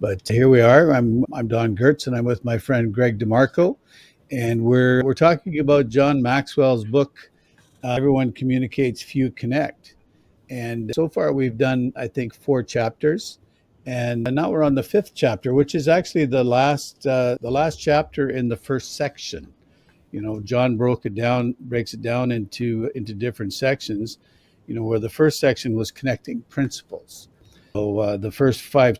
But here we are. I'm Don Gertz, and I'm with my friend Greg DeMarco, and we're talking about John Maxwell's book, Everyone Communicates, Few Connect. And so far, we've done, I think, 4 chapters, and now we're on the 5th chapter, which is actually the last chapter in the first section. John breaks it down into different sections. Where the first section was connecting principles. So the first five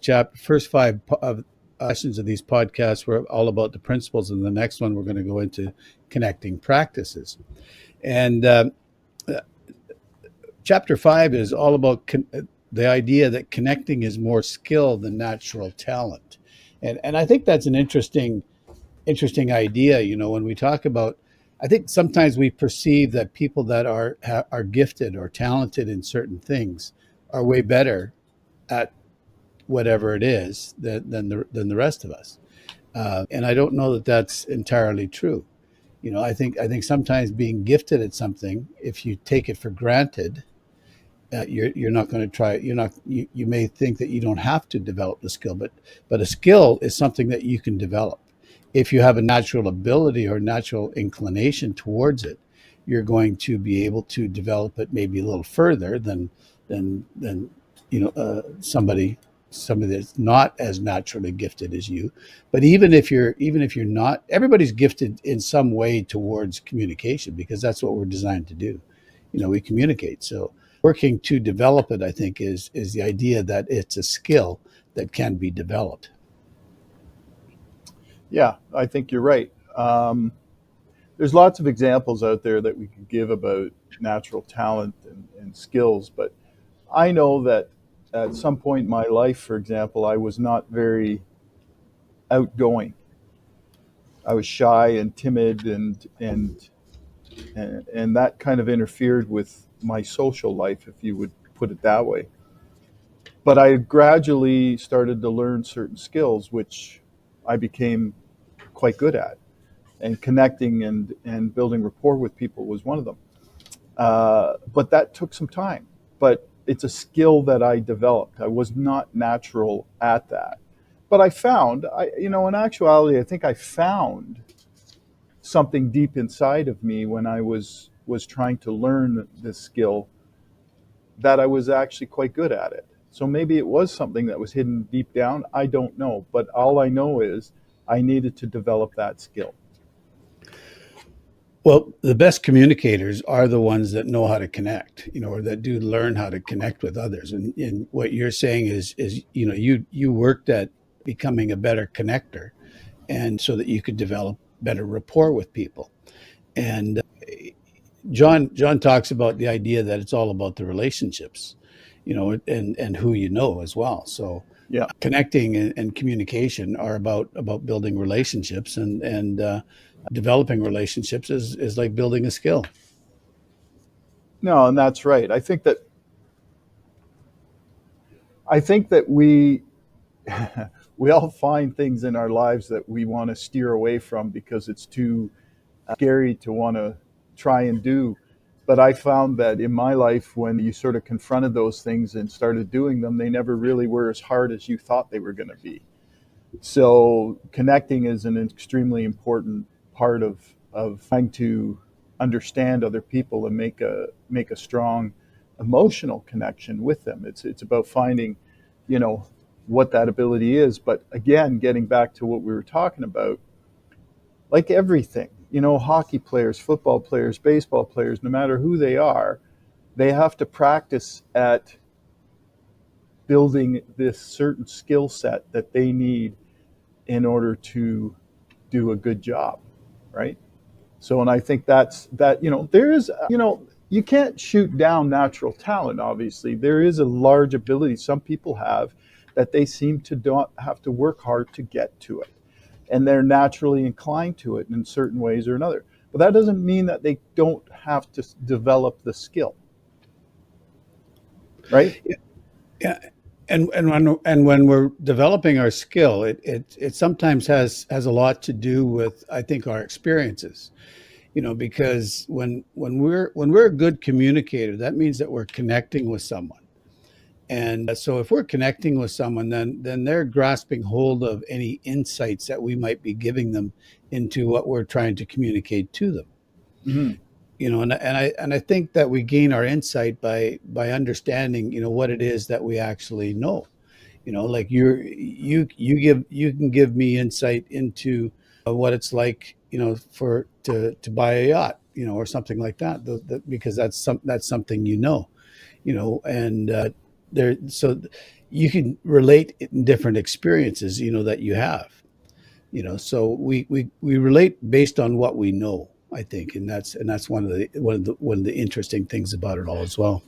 of sessions of these podcasts were all about the principles, and the next one we're going to go into connecting practices. And chapter 5 is all about the idea that connecting is more skill than natural talent, and I think that's an interesting idea. When we talk about, I think sometimes we perceive that people that are gifted or talented in certain things are way better at whatever it is than the rest of us. And I don't know that that's entirely true. I think sometimes being gifted at something, if you take it for granted, you're not going to try it. You may think that you don't have to develop the skill, but a skill is something that you can develop. If you have a natural ability or natural inclination towards it, you're going to be able to develop it maybe a little further than somebody that's not as naturally gifted as you. But even if you're not, everybody's gifted in some way towards communication, because that's what we're designed to do. We communicate. So working to develop it, I think, is the idea that it's a skill that can be developed. Yeah, I think you're right. There's lots of examples out there that we could give about natural talent and skills, but I know that at some point in my life, for example, I was not very outgoing. I was shy and timid, and that kind of interfered with my social life, if you would put it that way. But I gradually started to learn certain skills, which I became quite good at. And connecting and building rapport with people was one of them. But that took some time. But it's a skill that I developed. I was not natural at that. But in actuality, I think I found something deep inside of me when I was trying to learn this skill, that I was actually quite good at it. So maybe it was something that was hidden deep down. I don't know. But all I know is I needed to develop that skill. Well, the best communicators are the ones that know how to connect, or that do learn how to connect with others. And what you're saying is you worked at becoming a better connector, and so that you could develop better rapport with people. And John talks about the idea that it's all about the relationships, and who you know as well. So Yeah. connecting and communication are about building relationships, and developing relationships is like building a skill. No, and that's right. I think that we all find things in our lives that we want to steer away from because it's too scary to want to try and do. But I found that in my life, when you sort of confronted those things and started doing them, they never really were as hard as you thought they were going to be. So connecting is an extremely important part of trying to understand other people and make a strong emotional connection with them. It's about finding, you know, what that ability is. But again, getting back to what we were talking about, like everything, hockey players, football players, baseball players, no matter who they have to practice at building this certain skill set that they need in order to do a good job, right? So, and I think there is, you can't shoot down natural talent, obviously. There is a large ability some people have that they seem to don't have to work hard to get to it. And they're naturally inclined to it in certain ways or another. But that doesn't mean that they don't have to develop the skill, right? Yeah, and when we're developing our skill, it sometimes has a lot to do with, I think, our experiences. Because when we're a good communicator, that means that we're connecting with someone. And so if we're connecting with someone, then they're grasping hold of any insights that we might be giving them into what we're trying to communicate to them. Mhm. And I think that we gain our insight by understanding, what it is that we actually know. Like you can give me insight into what it's like, for to buy a yacht, or something like that, because that's something, and there so you can relate in different experiences, that you have, so we relate based on what we know, I think, and that's one of the interesting things about it all as well.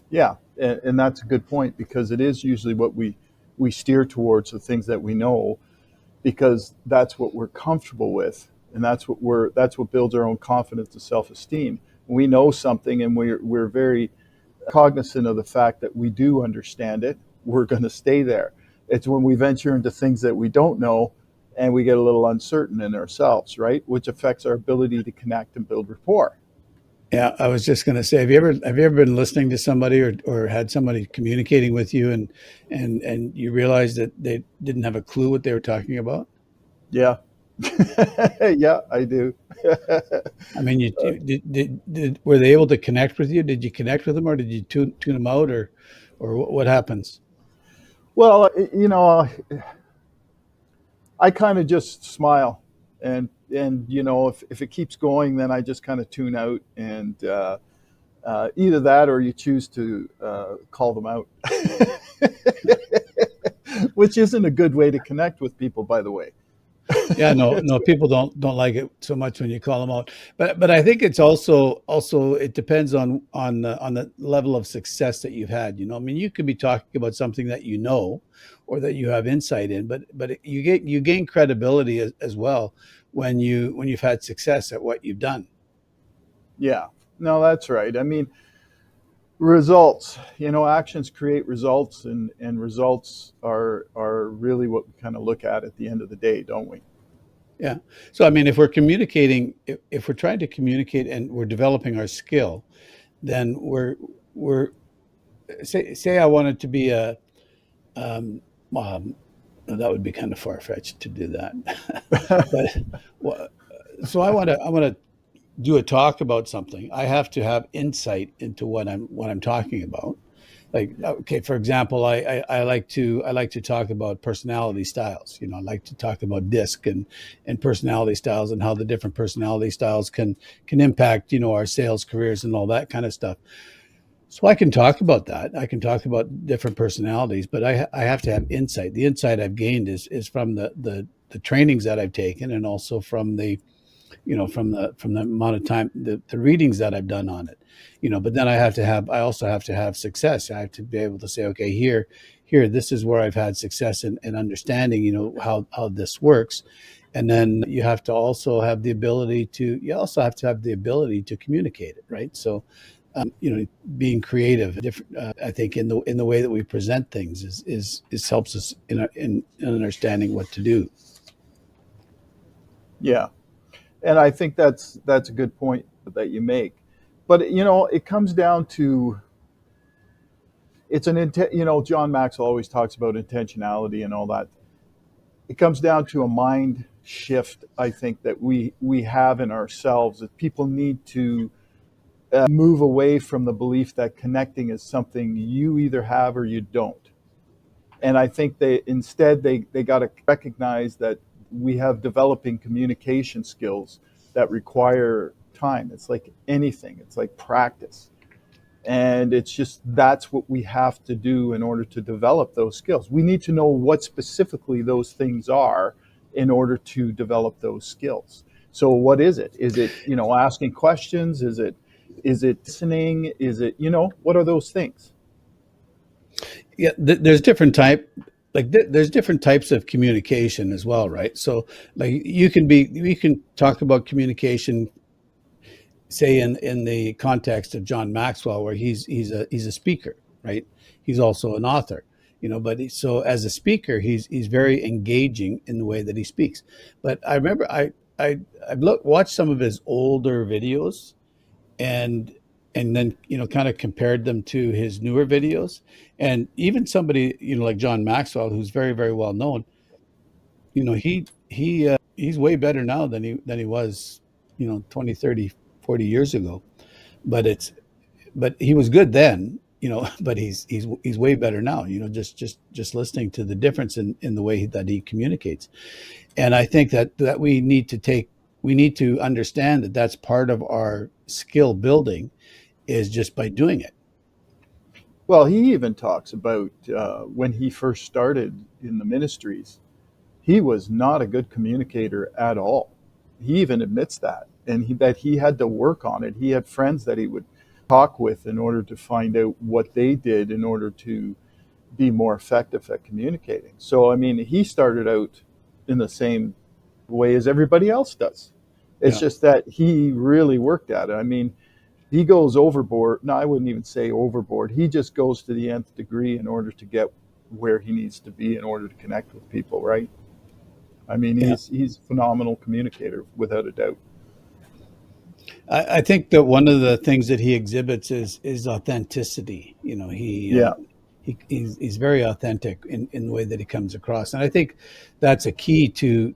Yeah, and that's a good point because it is usually what we steer towards the things that we know because that's what we're comfortable with, and that's what builds our own confidence and self esteem. We know something, and we're very cognizant of the fact that we do understand it. We're going to stay there. It's when we venture into things that we don't know, and we get a little uncertain in ourselves, right? Which affects our ability to connect and build rapport. Yeah, I was just going to say, have you ever been listening to somebody, or had somebody communicating with you, and you realized that they didn't have a clue what they were talking about? Yeah, yeah, I do. I mean, were they able to connect with you? Did you connect with them, or did you tune them out, or what happens? Well, I kind of just smile, and if it keeps going, then I just kind of tune out, and either that or you choose to call them out, which isn't a good way to connect with people, by the way. Yeah, no, no, people don't like it so much when you call them out, but I think it's also it depends on the level of success that you've had. I mean, you could be talking about something that or that you have insight in, but you gain credibility as well when you've had success at what you've done. Yeah, no, that's right. I mean, results. Actions create results, and results are really what we kind of look at the end of the day, don't we? Yeah. So I mean, if we're communicating, if we're trying to communicate and we're developing our skill, then we're say I wanted to be um, um, that would be kind of far fetched to do that. But wha- so I want to do a talk about something. I have to have insight into what I'm talking about. Like, okay, for example, I like to talk about personality styles. I like to talk about DISC and personality styles, and how the different personality styles can impact, our sales careers and all that kind of stuff. So I can talk about that. I can talk about different personalities, but I have to have insight. The insight I've gained is from the trainings that I've taken, and also from the amount of time, the readings that I've done on it. But then I also have to have success. I have to be able to say, okay, here, this is where I've had success in understanding, how this works. And then you also have to have the ability to communicate it, right? So, being creative, different, I think, in the way that we present things is helps us in understanding what to do. Yeah, and I think that's a good point that you make. But it comes down to it's an intent. John Maxwell always talks about intentionality and all that. It comes down to a mind shift, I think, that we have in ourselves, that people need to move away from the belief that connecting is something you either have or you don't. And I think they got to recognize that we have developing communication skills that require time. It's like anything, it's like practice. And it's just that's what we have to do in order to develop those skills. We need to know what specifically those things are in order to develop those skills. So what is it? Is it, asking questions? Is it listening? Is it, what are those things? Yeah, there's there's different types of communication as well, right? So, like, you can talk about communication, say, in the context of John Maxwell, where he's a speaker, right? He's also an author, but so as a speaker, he's very engaging in the way that he speaks. But I remember I've watched some of his older videos, and and then kind of compared them to his newer videos. And even somebody like John Maxwell, who's very, very well known, he's way better now than he was 20, 30, 40 years ago. But he was good then, but he's way better now, just listening to the difference in the way that he communicates. And I think that we need to understand that that's part of our skill building, is just by doing it. Well, he even talks about when he first started in the ministries, he was not a good communicator at all. He even admits that, and that he had to work on it. He had friends that he would talk with in order to find out what they did in order to be more effective at communicating. So, I mean, he started out in the same way as everybody else does. It's Yeah. just that he really worked at it. I mean, he goes overboard. No, I wouldn't even say overboard. He just goes to the nth degree in order to get where he needs to be in order to connect with people, right? I mean, Yeah. he's a phenomenal communicator without a doubt. I think that one of the things that he exhibits is authenticity. Yeah. He's very authentic in the way that he comes across, and I think that's a key to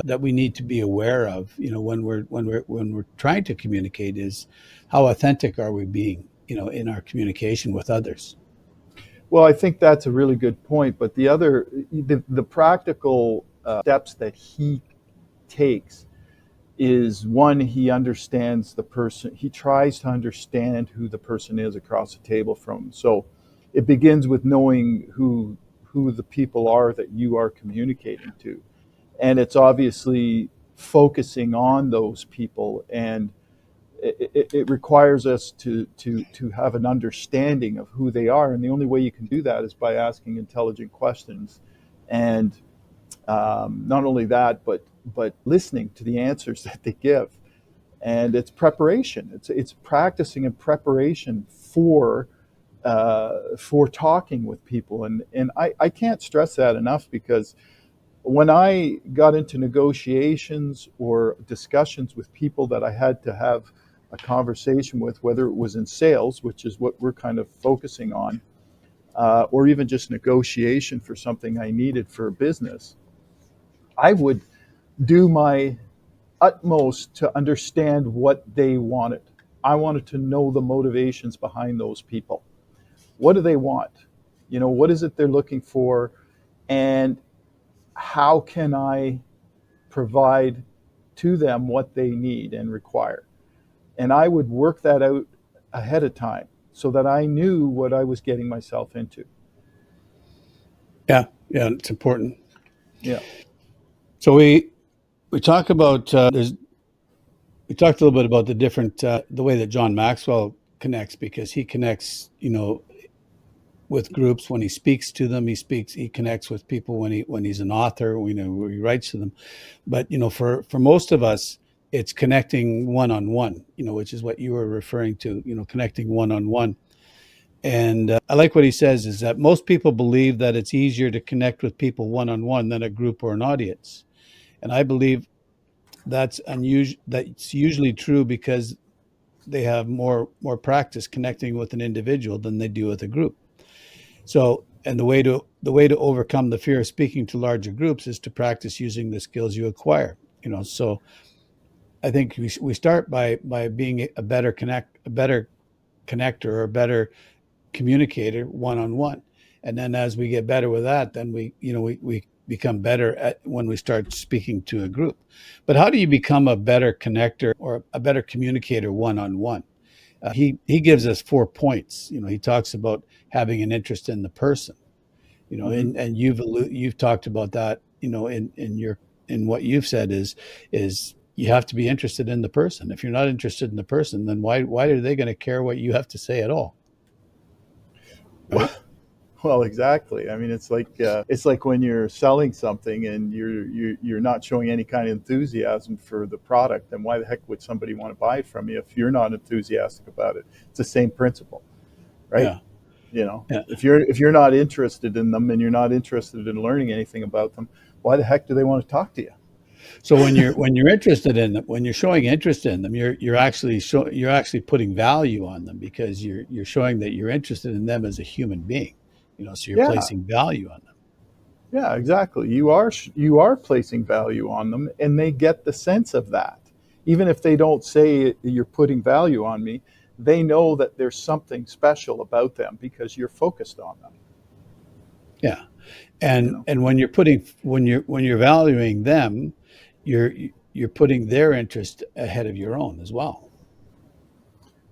that we need to be aware of. When we're trying to communicate, is how authentic are we being, in our communication with others. Well, I think that's a really good point. But the practical steps that he takes is, one, he understands the person. He tries to understand who the person is across the table from. So it begins with knowing who the people are that you are communicating to, and it's obviously focusing on those people. And it requires us to have an understanding of who they are, and the only way you can do that is by asking intelligent questions, and not only that, but listening to the answers that they give. And it's preparation. It's practicing and preparation for talking with people. And I can't stress that enough, because when I got into negotiations or discussions with people that I had to have a conversation with, whether it was in sales, which is what we're kind of focusing on, or even just negotiation for something I needed for a business, I would do my utmost to understand what they wanted. I wanted to know the motivations behind those people. What do they want? What is it they're looking for? And how can I provide to them what they need and require? And I would work that out ahead of time so that I knew what I was getting myself into. Yeah, yeah, it's important. Yeah. So we talk about we talked a little bit about the different the way that John Maxwell connects, because he connects, with groups when he speaks to them. He connects with people when he's an author, where he writes to them. But for most of us, it's connecting one on one, which is what you were referring to, connecting one on one. And I like what he says, is that most people believe that it's easier to connect with people one on one than a group or an audience. And I believe that's usually true, because they have more practice connecting with an individual than they do with a group. So, and the way to overcome the fear of speaking to larger groups is to practice using the skills you acquire. So I think we start by being a better connector, or a better communicator one on one, and then as we get better with that, then we become better at when we start speaking to a group. But how do you become a better connector or a better communicator one on one? He gives us 4 points. He talks about having an interest in the person. Mm-hmm. And you've talked about that. In what you've said is you have to be interested in the person. If you're not interested in the person, then why are they going to care what you have to say at all, right? Well, exactly. I mean, it's like when you're selling something and you're not showing any kind of enthusiasm for the product. Then why the heck would somebody want to buy it from you if you're not enthusiastic about it? It's the same principle, right? Yeah, yeah, If you're not interested in them and you're not interested in learning anything about them, why the heck do they want to talk to you? So when you're interested in them, when you're showing interest in them, you're actually putting value on them because you're showing that you're interested in them as a human being. So you're Yeah, placing value on them. yeah, exactly. You are placing value on them, and they get the sense of that. Even if they don't say you're putting value on me, they know that there's something special about them because you're focused on them. Yeah. You and know. and when you're valuing them, you're you're putting their interest ahead of your own as well.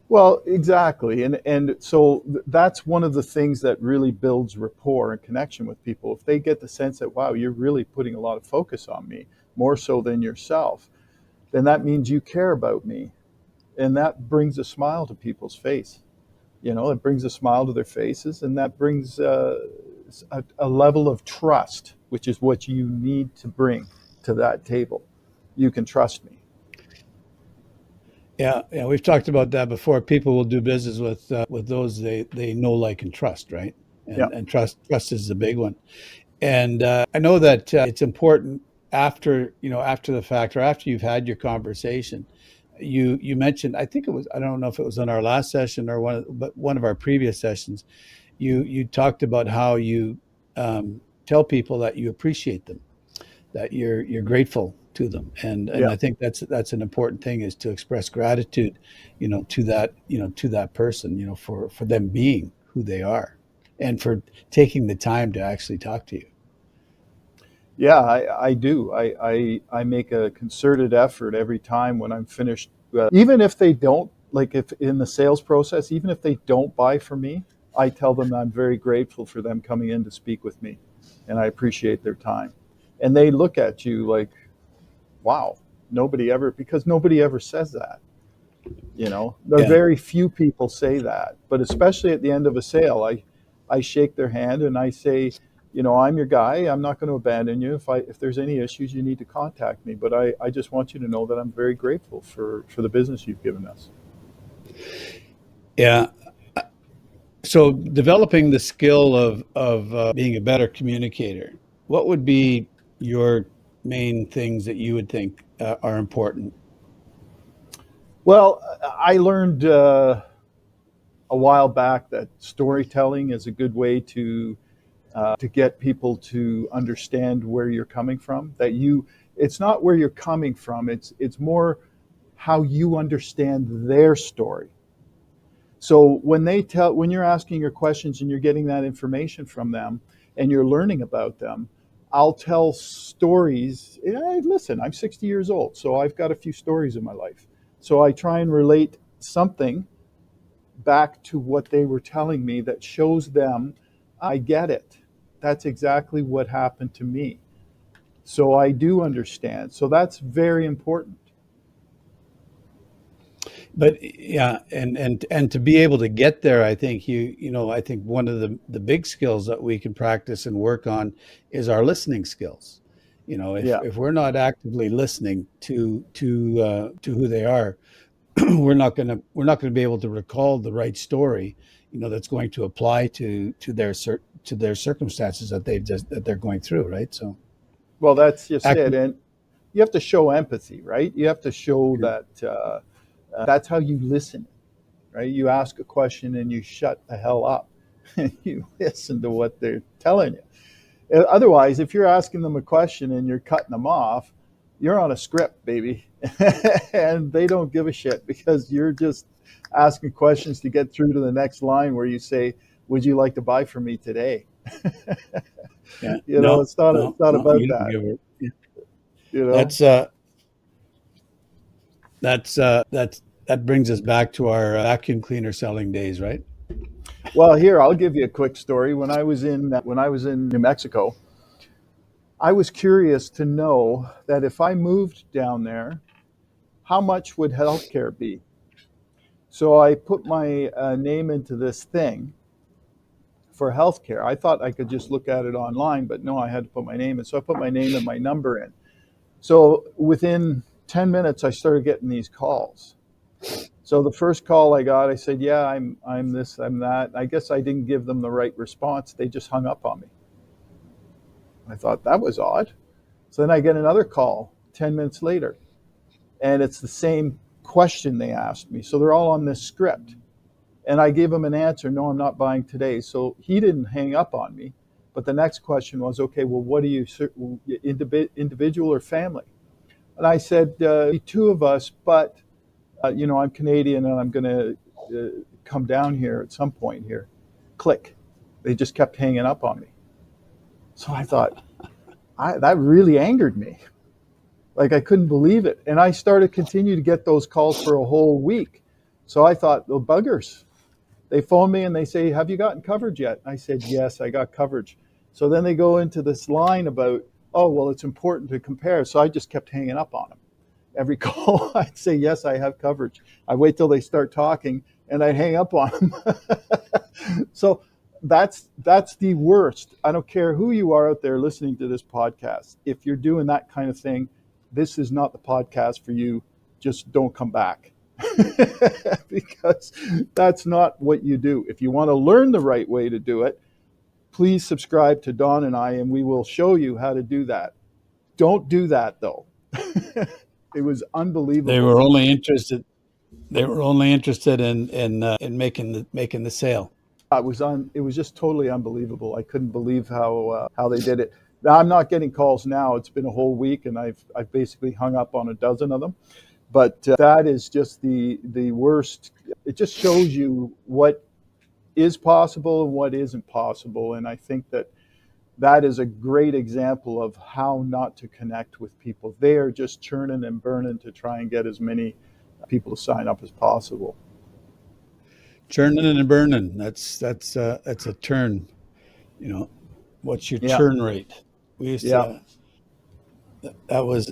Well, exactly. And so that's one of the things that really builds rapport and connection with people. If they get the sense that, wow, you're really putting a lot of focus on me, more so than yourself, then that means you care about me. And that brings a smile to people's face. It brings a smile to their faces, and that brings a level of trust, which is what you need to bring to that table. You can trust me. Yeah, yeah, we've talked about that before. People will do business with those they know, like, and trust, right? Yeah. And trust is the big one. And I know that it's important after the fact, or after you've had your conversation. You mentioned, I think it was, I don't know if it was on our last session or one of our previous sessions. You talked about how you tell people that you appreciate them, that you're grateful to them, and Yeah. I think that's an important thing, is to express gratitude, to that person, for them being who they are, and for taking the time to actually talk to you. Yeah, I do. I make a concerted effort every time when I'm finished. Even if they don't, like if in the sales process, even if they don't buy from me, I tell them I'm very grateful for them coming in to speak with me and I appreciate their time. And they look at you like, wow, because nobody ever says that. There are Yeah. very few people say that, but especially at the end of a sale, I shake their hand and I say, I'm your guy. I'm not going to abandon you. If there's any issues, you need to contact me. But I just want you to know that I'm very grateful for the business you've given us. Yeah. So developing the skill of being a better communicator, what would be your main things that you would think are important? Well, I learned a while back that storytelling is a good way to get people to understand where you're coming from. It's not where you're coming from. It's more how you understand their story. So when you're asking your questions and you're getting that information from them and you're learning about them, I'll tell stories. Listen, I'm 60 years old, so I've got a few stories in my life. So I try and relate something back to what they were telling me that shows them I get it. That's exactly what happened to me. So I do understand. So that's very important. But yeah, and to be able to get there, I think I think one of the big skills that we can practice and work on is our listening skills. If Yeah. we're not actively listening to who they are, we're not gonna be able to recall the right story, that's going to apply to their circumstances that they're going through, right? So Well, that's just it. active. And you have to show empathy, right? You have to show that that's how you listen, right? You ask a question and you shut the hell up and you listen to what they're telling you. Otherwise, if you're asking them a question and you're cutting them off, you're on a script, baby. And they don't give a shit because you're just asking questions to get through to the next line where you say, would you like to buy from me today? Yeah. It's No, not no, it's not no, about you don't that, give it. Yeah. you know. That's that brings us back to our vacuum cleaner selling days, right? Well, here I'll give you a quick story. When I was in New Mexico, I was curious to know that if I moved down there, how much would healthcare be? So I put my name into this thing for healthcare. I thought I could just look at it online, but no, I had to put my name in. So I put my name and my number in. So within 10 minutes, I started getting these calls. So the first call I got, I said, "Yeah, I'm this, I'm that." I guess I didn't give them the right response. They just hung up on me. I thought that was odd. So then I get another call, 10 minutes later. And it's the same question they asked me. So they're all on this script. And I gave him an answer, no, I'm not buying today. So he didn't hang up on me. But the next question was, okay, well, what are you, individual or family? And I said, two of us, but, I'm Canadian and I'm going to come down here at some point here. Click. They just kept hanging up on me. So I thought, that really angered me. Like I couldn't believe it. And I started continue to get those calls for a whole week. So I thought, the buggers. They phone me and they say, have you gotten coverage yet? I said, yes, I got coverage. So then they go into this line about, oh, well, it's important to compare. So I just kept hanging up on them. Every call, I'd say, yes, I have coverage. I wait till they start talking and I'd hang up on them. So that's the worst. I don't care who you are out there listening to this podcast. If you're doing that kind of thing, this is not the podcast for you. Just don't come back. Because that's not what you do. If you want to learn the right way to do it, please subscribe to Don and I, and we will show you how to do that. Don't do that, though. It was They unbelievable. were only interested. They were only interested in making the sale. It was just totally unbelievable. I couldn't believe how they did it. Now, I'm not getting calls now. It's been a whole week, and I've basically hung up on a dozen of them. But that is just the worst. It just shows you what is possible and what isn't possible. And I think that is a great example of how not to connect with people. They are just churning and burning to try and get as many people to sign up as possible. Churning and burning. That's a turn. You know, what's your Yeah, churn rate? We used yeah. to. That was.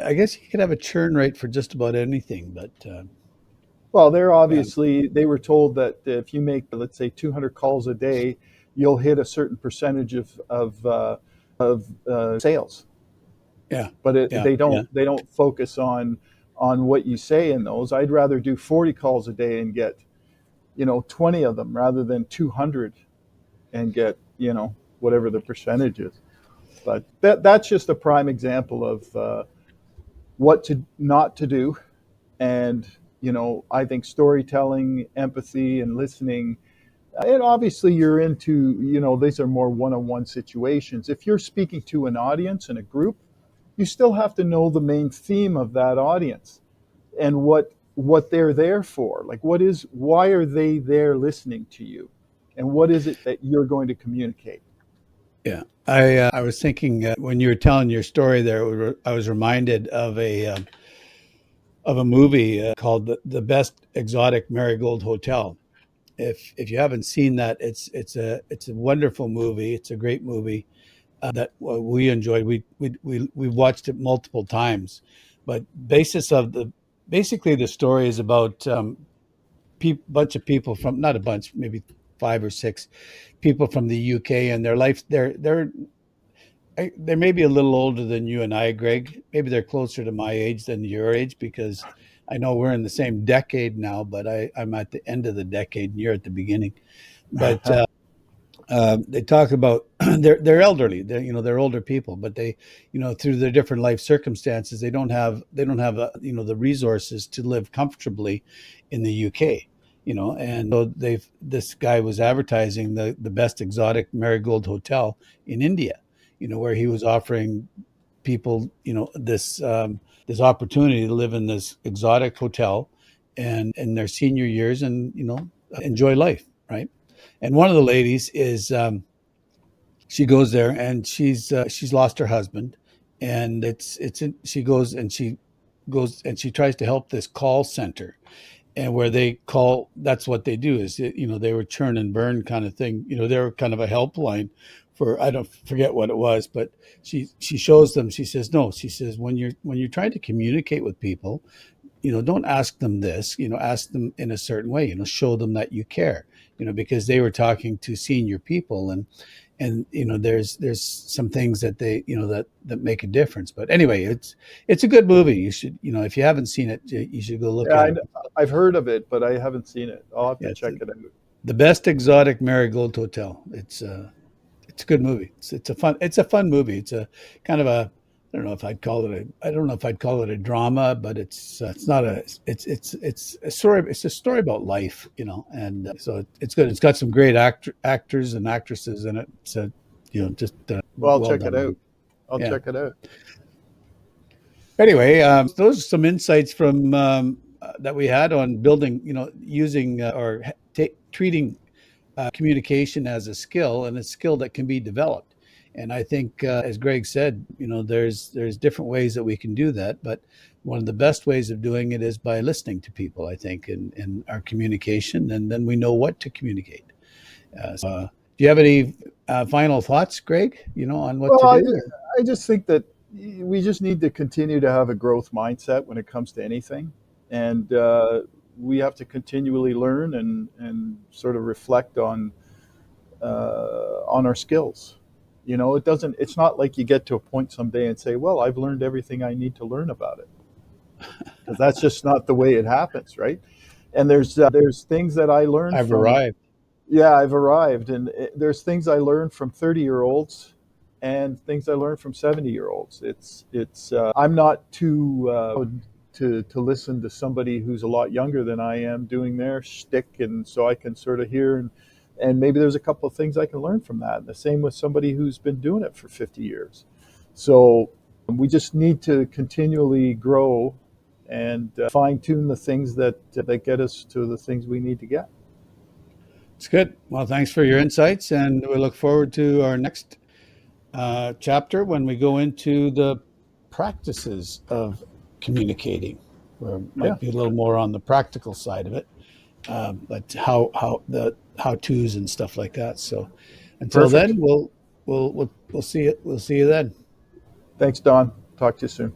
I guess you could have a churn rate for just about anything, but Well, they're yeah, obviously, they were told that if you make, let's say, 200 calls a day, you'll hit a certain percentage of sales. yeah, But yeah, yeah. they don't focus on what you say in those. I'd rather do 40 calls a day and get 20 of them rather than 200 and get whatever the percentage is. But that's just a prime example of what to not to do. And I think storytelling, empathy, and listening. And obviously, you're into these are more one-on-one situations. If you're speaking to an audience and a group, you still have to know the main theme of that audience and what they're there for. Like, why are they there listening to you, and what is it that you're going to communicate? Yeah, I was thinking when you were telling your story there, I was reminded of a movie called the Best Exotic Marigold Hotel. If you haven't seen that, it's a wonderful movie. It's a great movie that we enjoyed. We watched it multiple times, but basically the story is about bunch of people from not a bunch, maybe five or six people from the UK and their life. They may be a little older than you and I, Greg. Maybe they're closer to my age than your age because I know we're in the same decade now, but I'm at the end of the decade and you're at the beginning. But they talk about they're elderly. They're older people, but they through their different life circumstances they don't have the resources to live comfortably in the UK. And so this guy was advertising the best exotic marigold hotel in India. Where he was offering people this opportunity to live in this exotic hotel and in their senior years and enjoy life, right? And one of the ladies is she goes there and she's lost her husband, and she tries to help this call center, and where they call, that's what they do is they were churn and burn kind of thing. They were kind of a helpline for, I don't forget what it was, but she shows them. She says no. She says when you're trying to communicate with people, don't ask them this, ask them in a certain way, show them that you care, because they were talking to senior people, and there's some things that they that make a difference. But anyway, it's a good movie. You should, if you haven't seen it, you should go look Yeah, at it. I've heard of it, but I haven't seen it. I'll have to Yeah, check it out. the Best Exotic Marigold Hotel. It's a good movie. It's a fun movie. It's a kind of a I don't know if I'd call it I don't know if I'd call it a drama, but it's not a it's a story. It's a story about life, you know, and so it's good. It's got some great actors and actresses in it. So, you know, just Well, I'll well check it done. out. I'll Yeah. check it out. Anyway, those are some insights from that we had on building, you know, using or treating communication as a skill and a skill that can be developed. And I think, as Greg said, you know, there's different ways that we can do that, but one of the best ways of doing it is by listening to people. I think in our communication, and then we know what to communicate. Do you have any final thoughts, Greg? You know, on what Well, to do? I just think that we just need to continue to have a growth mindset when it comes to anything, and we have to continually learn and sort of reflect on our skills. You know, it doesn't. It's not like you get to a point someday and say, "Well, I've learned everything I need to learn about it," because that's just not the way it happens, right? And there's things that I learned I've from. arrived. Yeah, I've arrived, and there's things I learned from 30-year-olds and things I learned from 70-year-olds. It's I'm not too to listen to somebody who's a lot younger than I am doing their shtick, and so I can sort of hear and maybe there's a couple of things I can learn from that. And the same with somebody who's been doing it for 50 years. So we just need to continually grow and fine tune the things that get us to the things we need to get. It's good. Well, thanks for your insights, and we look forward to our next chapter when we go into the practices of communicating, where it Yeah, might be a little more on the practical side of it, but how the how tos and stuff like that. So until perfect. then, we'll see it. We'll see you then. Thanks, Don. Talk to you soon.